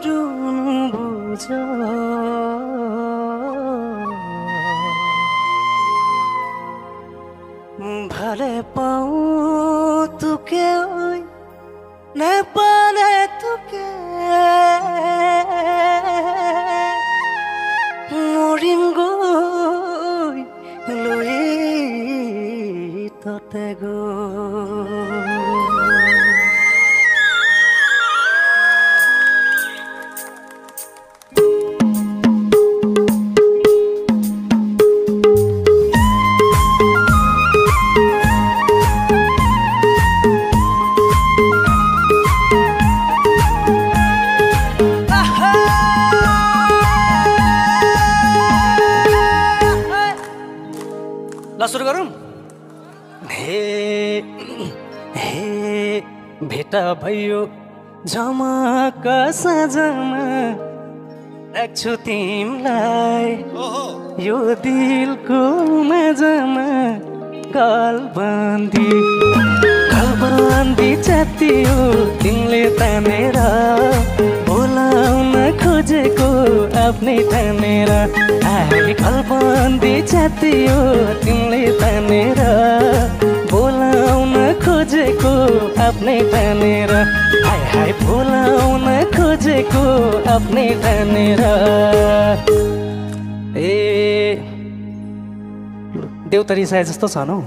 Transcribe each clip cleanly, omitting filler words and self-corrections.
रुनु बुझ ভালে পাও তোকে ওই নেপালে তোকে মরিম গৈ লৈ ততে सुरु गरौँ हे हे भेटा भयो झमका साँझमा राख्छु तिमलाई यो दिलको माझमा गलबन्दी च्यातियो तिमीले तानेर बोलाउन खोजेको आफ्नै ठानेर गलबन्दी च्यातियो तिमीले तानेर बोलाउन खोजेको आफ्नै ठानेर हाय हाय बोलाउन खोजेको आफ्नै ठानेर ए देउता रिसाए जस्तो छ न हौ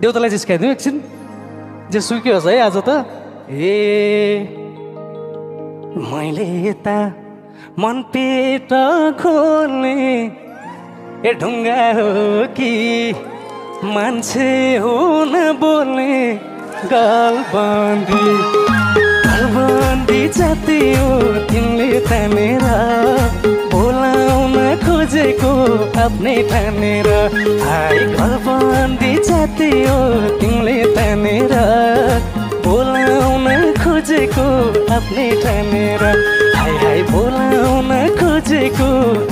देउतालाई जिस्काइदिउँ एकछिन जे सुक्यो होस् है आज त ए मैले यता मन पेट खोल्ने ए ढुङ्गा हो कि मान्छे हो न बोल्ने गलबन्दी च्यातियो तिमीले तानेर बोलाउन खोजेको आफ्नै ठानेर हाय गलबन्दी च्यातियो तिमीले तानेर बोलाउन खोजेको आफ्नै ठानेर हाय हाय बोलाउन खोजेको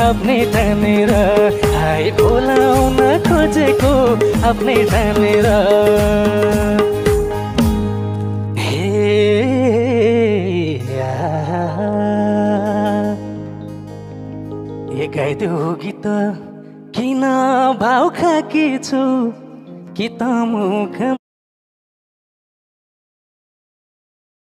आफ्नै ठानेर हाय बोलाउन खोजेको आफ्नै ठानेर गाइदेऊ गीत किन भाउ खाकी छु कि त मुख